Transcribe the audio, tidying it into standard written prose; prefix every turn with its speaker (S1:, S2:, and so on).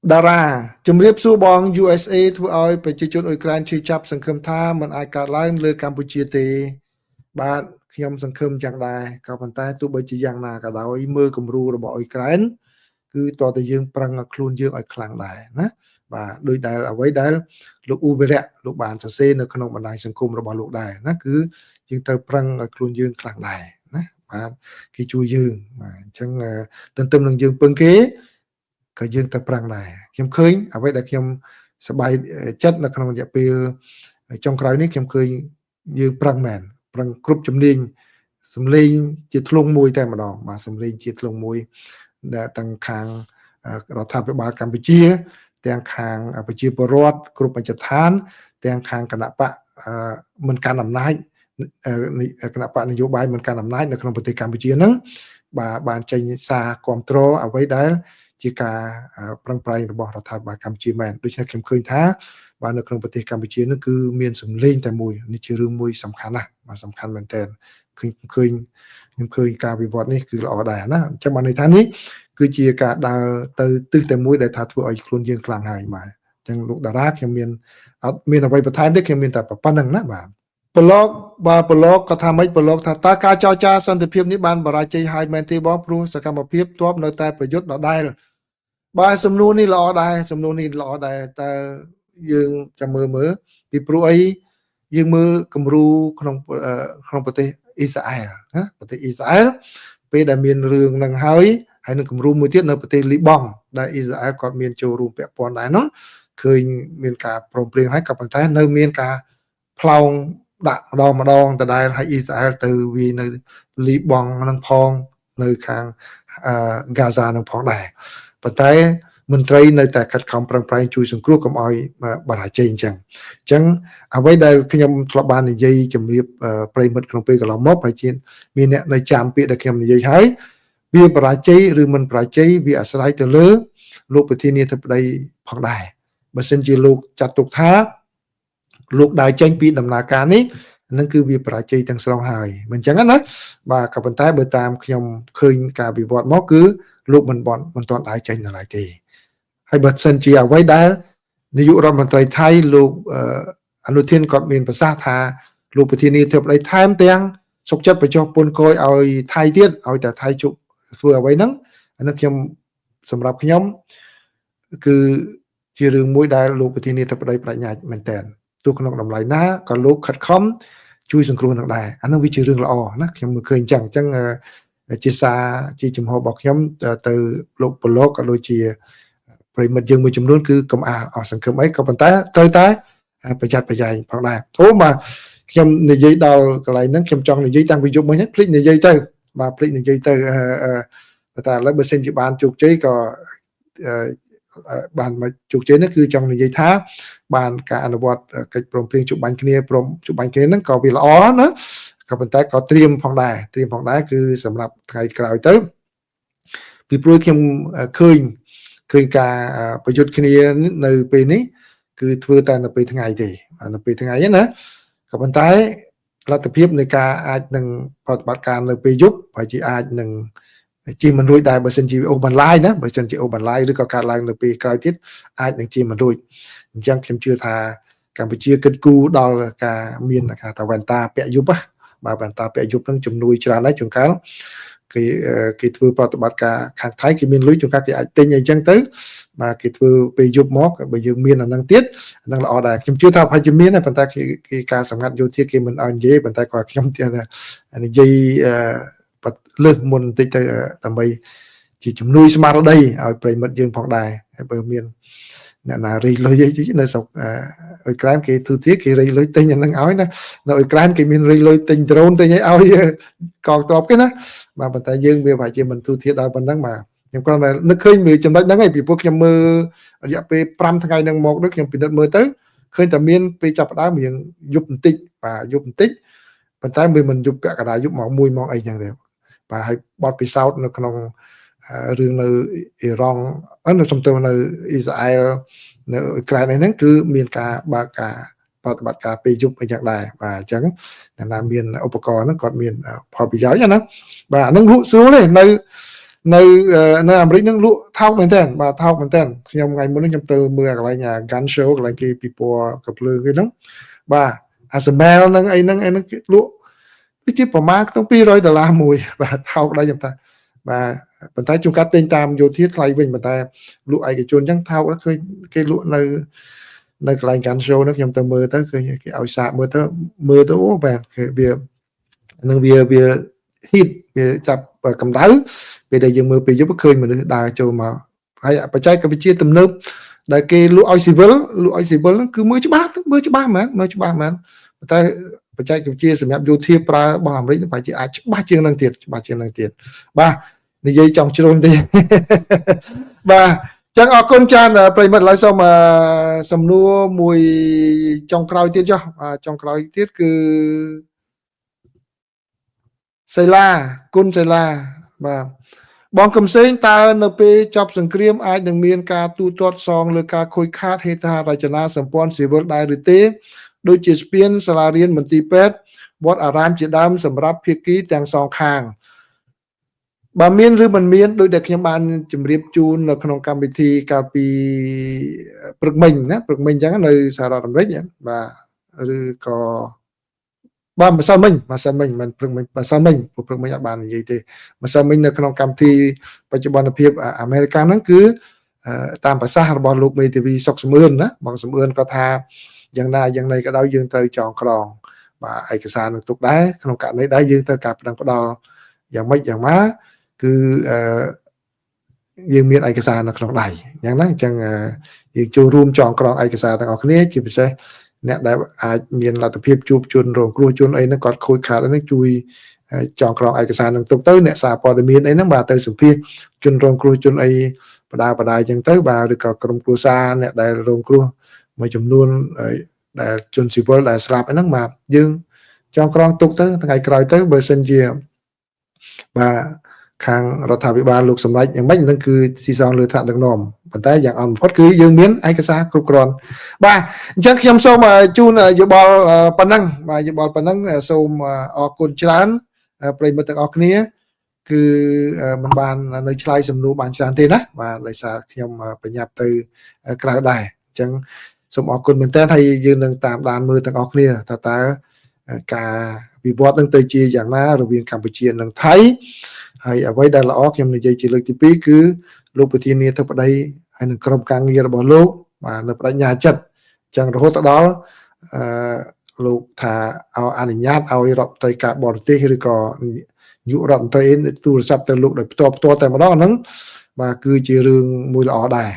S1: តារាជំរាបសួរបង USA ធ្វើឲ្យប្រជាជនអ៊ុយក្រែនឈឺចាប់សង្ឃឹមថាมันអាចកើតឡើងលើកម្ពុជាទេបាទខ្ញុំសង្ឃឹមយ៉ាងដែរក៏ប៉ុន្តែទោះបីជាយ៉ាងណាក៏ដោយមើលគំរូរបស់អ៊ុយក្រែនគឺតើតើយើងប្រឹងខ្លួនយើងឲ្យខ្លាំងដែរណាបាទដោយដែលអ្វីដែលលោកអ៊ូវិរៈលោកបានសរសេរនៅក្នុងបណ្ដាញសង្គមរបស់លោកដែរណាគឺយើងត្រូវប្រឹងឲ្យខ្លួនយើងខ្លាំងដែរណាបាទគេជួយយើងបាទអញ្ចឹងទន្ទឹមនឹងយើងពឹងគេក៏យើងទៅប្រឹងដែរខ្ញុំឃើញអ្វីដែលខ្ញុំសប្បាយចិត្តនៅក្នុងរយៈពេលចុងក្រោយនេះខ្ញុំឃើញយើងប្រឹងមែនប្រឹងគ្រប់ជំនាញសំឡេងជាធ្លុងមួយតែម្ដងបាទសំឡេងជាធ្លុងមួយដែលទាំងខាងរដ្ឋាភិបាលកម្ពុជាទាំងខាងប្រជាពលរដ្ឋគ្រប់បញ្ចដ្ឋានទាំងខាងគណៈបកមិនកាន់អំណាចគណៈបកនយោបាយមិនកាន់អំណាចនៅក្នុងប្រទេសកម្ពុជាហ្នឹងបាទបានចេញសារគ្រប់គ្រងអ្វីដែលជាការប្រឹងប្រែងរបស់រដ្ឋាភិបាលកម្ពុជាមែនដូច្នេះខ្ញុំឃើញថាបាទនៅក្នុងប្រទេសកម្ពុជានឹងគឺមានសម្លេងតែមួយនេះជារឿងមួយសំខាន់ណាស់បាទសំខាន់មែនទែនខ្ញុំឃើញការវិវត្តនេះគឺល្អដែរណាអញ្ចឹងបានន័យថានេះគឺជាការដើរទៅទិសតែមួយដែលថាធ្វើឲ្យខ្លួនយើងខ្លាំងហើយបាទអញ្ចឹងលោកតារាខ្ញុំមានអត់មានអ្វីបន្ថែមទេខ្ញុំមានតែប៉ុណ្្នឹងណាបាទប្លុកបាទប្លុកក៏ថាម៉េចប្លុកថាតើការចរចាសន្តិភាពនេះបានបរាជ័យហើយមែនទេបងព្រោះសកម្មភាពទ័ពនៅតែប្រយុទ្ធដដែលបាទសំណួរនេះល្អដែរសំណួរនេះល្អដែរតើយើងចាំមើលពីព្រោះអីយើងមើលគំរូក្នុងប្រទេសអ៊ីស្រាអែលណាប្រទេសអ៊ីស្រាអែលពេលដែលមានរឿងនឹងហើយនឹងគំរូមួយទៀតនៅប្រទេសលីបង់ដែលអ៊ីស្រាអែលគាត់មានចូលរួមពាក់ព័ន្ធដែរនោះឃើញមានការព្រមព្រៀងហើយក៏ប៉ុន្តែនៅមានការផ្លោងដាក់ម្ដងដដែលឲ្យអ៊ីស្រាអែលទៅវានៅលីបង់នឹងផងនៅខាងហ្គាហ្សានឹងផងដែរប៉ុន្តែមន្ត្រីនៅតែខិតខំប្រឹងប្រែងជួយសង្គ្រោះកុំឲ្យបរាជ័យអញ្ចឹងអ្វីដែលខ្ញុំធ្លាប់បាននិយាយជម្រាបប្រិមិត្តក្នុងពេលកន្លងមកហើយជាមានអ្នកនៅចាំពាក្យដែលខ្ញុំនិយាយហើយវាបរាជ័យឬមិនបរាជ័យវាអាស្រ័យទៅលើលោកប្រធានាធិបតីផងដែរបើសិនជាលោកចាត់ទុកថាលោកដើរចេញពីដំណើរការនេះនឹងគឺវាបរាជ័យទាំងស្រុងហើយមិនអញ្ចឹងណាបាទក៏ប៉ុន្តែបើតាមខ្ញុំឃើញការវិវត្តមកគឺលោកមិនទាន់ដើរចេញនៅឡើយទេហើយបើសិនជាអ្វីដែលនាយករដ្ឋមន្ត្រីថៃលោកអនុធានគាត់មានប្រសាសន៍ថាលោកប្រធានាធិបតីថែមទាំងសុខចិត្តបញ្ចុះពន្ធគយឲ្យថៃទៀតឲ្យតែថៃជប់ធ្វើអ្វីហ្នឹងអានេះខ្ញុំសម្រាប់ខ្ញុំគឺជារឿងមួយដែលលោកប្រធានាធិបតីបញ្ញាមែនតើទោះក្នុងតម្លៃណាក៏លោកខិតខំជួយសង្គ្រោះនឹងដែរអានោះវាជារឿងល្អណាខ្ញុំមើលឃើញអញ្ចឹងជាសារជាចំហរបស់ខ្ញុំទៅលោកពលលោកក៏ដូចជាប្រិមិត្តយើងមួយចំនួនគឺកុំអាលអស់សង្ឃឹមអីក៏ប៉ុន្តែត្រូវតែប្រយ័ត្នប្រយែងផងដែរអូបាទខ្ញុំនិយាយដល់កន្លែងហ្នឹងខ្ញុំចង់និយាយតាំងពីយប់មិញភ្លេចនិយាយទៅបាទភ្លេចនិយាយទៅតែឥឡូវបើសិនជាបានជោគជ័យក៏បានមកជោគជ័យនេះគឺចង់និយាយថាបានការអនុវត្តកិច្ចព្រមព្រៀងជួបបាញ់គ្នាហ្នឹងក៏វាល្អណាក៏ប៉ុន្តែក៏ត្រៀមផងដែរគឺសម្រាប់ថ្ងៃក្រោយទៅពីព្រោះខ្ញុំឃើញការប្រយុទ្ធគ្នានៅពេលនេះគឺធ្វើតែនៅពេលថ្ងៃទេនៅពេលថ្ងៃណាក៏ប៉ុន្តែលទ្ធភាពនៃការអាចនឹងប្រតិបត្តិការនៅពេលយប់ហើយជាអាចនឹងជាមិនរួចដែរបើសិនជាអូបន្លាយណាបើសិនជាអូបន្លាយឬក៏កើតឡើងនៅពេលក្រោយទៀតអាចនឹងជាមិនរួចអញ្ចឹងខ្ញុំជឿថាកម្ពុជាគិតគូរដល់ការមានការថាវ៉ែនតាពាក់យប់បាទវ៉ែនតាពាក់យប់នឹងជំនួយច្រើនដែរជួនកាលគេធ្វើប្រតិបត្តិការខាងថៃគេមានលុយជួនកាលគេអាចទិញអីចឹងទៅបាទគេធ្វើពេលយប់មកបើយើងមានអានឹងទៀតអានឹងល្អដែរខ្ញុំជឿថាប្រហែលជាមានដែរប៉ុន្តែគេការសម្ងាត់យោធាគេមិនឲ្យនិយាយប៉ុន្តែគាត់ខ្ញុំនិយាយលើសមុនបន្តិចទៅដើម្បីជាជំនួយស្មារតីឲ្យប្រិមិត្តយើងផងដែរហើយបើមានអ្នកណារីលុយអីនៅស្រុកអ៊ុយក្រែនគេទូទាគេរីលុយទិញអានឹងឲ្យណានៅអ៊ុយក្រែនគេមានរីលុយទិញដ្រូនទិញឲ្យកងទ័ពគេណាបាទប៉ុន្តែយើងវាប្រហែលជាមិនទូទាដល់ប៉ុណ្ណឹងបាទខ្ញុំគ្រាន់តែនឹកឃើញវាចំណុចហ្នឹងឯងពីព្រោះខ្ញុំមើលរយៈពេល5ថ្ងៃហ្នឹងមកដូចខ្ញុំពិនិត្យមើលទៅឃើញតែមានពេលចាប់ផ្ដើមរៀងយប់បន្តិចបាទយប់បន្តិចប៉ុន្តែវាមិនយប់ពាក់កណ្ដាលយប់ម៉ោង1ម៉ោងអីចឹងទេបាទហើយបទពិសោធន៍នៅក្នុងរឿងនៅអ៊ីរ៉ង់នៅសំទោសនៅអ៊ីស្រាអែលនៅអ៊ុយក្រែនហ្នឹងគឺមានការបើកការប្រតិបត្តិការពេលយប់អីយ៉ាងដែរបាទអញ្ចឹងអ្នកណាមានឧបករណ៍ហ្នឹងគាត់មានផលប្រយោជន៍ណាបាទអាហ្នឹងលក់ស្រួលទេនៅ នៅអាមេរិកនឹងលក់ថោកមែនតើបាទថោកមែនតើខ្ញុំថ្ងៃមុនខ្ញុំទៅមើលកន្លែង gun show កន្លែងគេពីពណ៌កាភ្លើងគេហ្នឹងបាទអា smell ហ្នឹងអីហ្នឹងគេលក់គឺជាប្រមាណក្នុង$200មួយបាទថោកដែរខ្ញុំថាបាទប៉ុន្តែជួនកាត់ទិញតាមយោធាថ្លៃវិញប៉ុន្តែលក់ឯកជនអញ្ចឹងថោកឃើញគេលក់នៅកន្លែង gun show ហ្នឹងខ្ញុំទៅមើលទៅឃើញគេឲ្យសាកមើលទៅអូបាទវានឹងវា hit វាចាប់កម្ដៅពេលដែលយើងមើលពេលយប់ឃើញមនុស្សដើរចូលមកហើយបច្ចេកវិទ្យាទំនើបដែលគេលក់ឲ្យ civil ហ្នឹងគឺមើលច្បាស់មែនប៉ុន្តែបច្ចេកវិទ្យាសម្រាប់យោធាប្រើរបស់អាមេរិកប្រហែលជាអាចច្បាស់ជាងនឹងទៀតបាទនិយាយចំជ្រុលទេបាទចឹងអរគុណច្រើនប្រិមិត្តឡើយសូមសំណួរមួយចុងក្រោយទៀតចុះចុងក្រោយទៀតគឺសេឡាគុណសេឡាបាទបងកំសែងតើនៅពេលចប់សង្គ្រាមអាចនឹងមានការទូទាត់សងលើការខូចខាតហេដ្ឋារចនាសម្ព័ន្ធស៊ីវិលដែរឬទេដូចជាស្ពានសាលារៀនមន្ទីរពេទ្យវត្តអារាមជាដើមសម្រាប់ភាគីទាំងសងខាងបើមានឬមិនមានដោយដែលខ្ញុំបានជម្រាបជូននៅក្នុងកម្មវិធីកាលពីព្រឹកមិញណាព្រឹកមិញអញ្ចឹងនៅសហរដ្ឋអាមេរិកបាទឬក៏បាទម្សិលមិញមិនព្រឹកមិញម្សិលមិញព្រឹកមិញអត់បាននិយាយទេម្សិលមិញនៅក្នុងកម្មវិធីបច្ចុប្បន្នភាពអាមេរិកហ្នឹងគឺតាមប្រសាសន៍របស់លោកមេធាវីសុកសំអឿនណាបងសំអឿនក៏ថាយ៉ាងណាយ៉ាងណីក៏ដោយយើងត្រូវចងក្រងបាទឯកសារនឹងទុកដែរក្នុងករណីដែរយើងត្រូវការផ្ដល់យ៉ាងម៉េចយ៉ាងម៉ាគឺយើងមានឯកសារនៅក្នុងដៃយ៉ាងណាអញ្ចឹងយើងចូលរួមចងក្រងឯកសារទាំងអស់គ្នាជាពិសេសអ្នកដែលអាចមានលទ្ធភាពជួបជនរងគ្រោះជនអីហ្នឹងគាត់ខូចខាតអីហ្នឹងជួយចងក្រងឯកសារនឹងទុកទៅអ្នកសារព័ត៌មានអីហ្នឹងបាទទៅសម្ភាសជនរងគ្រោះជនអីបដាអញ្ចឹងទៅបាទឬក៏ក្រុមគ្រួសារអ្នកដែលរងគ្រោះមួយចំនួនដែលជនស៊ីវិលដែលស្លាប់ហ្នឹងបាទយើងចងក្រងទុកទៅថ្ងៃក្រោយទៅបើសិនជាបាទខាងរដ្ឋាភិបាលលោកសម្ដេចយ៉ាងម៉េចហ្នឹងគឺស៊ីសងលើថ្នាក់ដឹកនាំប៉ុន្តែយ៉ាងអន់បំផុតគឺយើងមានឯកសារគ្រប់គ្រាន់បាទអញ្ចឹងខ្ញុំសូមជូនយោបល់ប៉ុណ្ណឹងបាទយោបល់ប៉ុណ្ណឹងសូមអរគុណច្រើនប្រិយមិត្តទាំងអស់គ្នាគឺមិនបាននៅឆ្លើយសំណួរបានច្រើនទេណាបាទដោយសារខ្ញុំបញ្ញាប់ទៅក្រៅដែរអញ្ចឹងសូមអរគុណមែនទែនហើយយើងនឹងតាមដានមើលទាំងអស់គ្នាតើការវិវត្តនឹងទៅជាយ៉ាងណារវាងកម្ពុជានិងថៃហើយអ្វីដែលល្អខ្ញុំនិយាយជាលើកទី2គឺលោកប្រធានាធិបតីហើយនឹងក្រុមការងាររបស់លោកបាទនៅបដិញ្ញាចិត្តអញ្ចឹងរហូតដល់លោកថាឲ្យអនុញ្ញាតឲ្យរដ្ឋមន្ត្រីការបរទេសឬក៏នាយករដ្ឋមន្ត្រីទូរស័ព្ទទៅលោកដោយផ្ទាល់តែម្ដងហ្នឹងបាទគឺជារឿងមួយល្អដែរ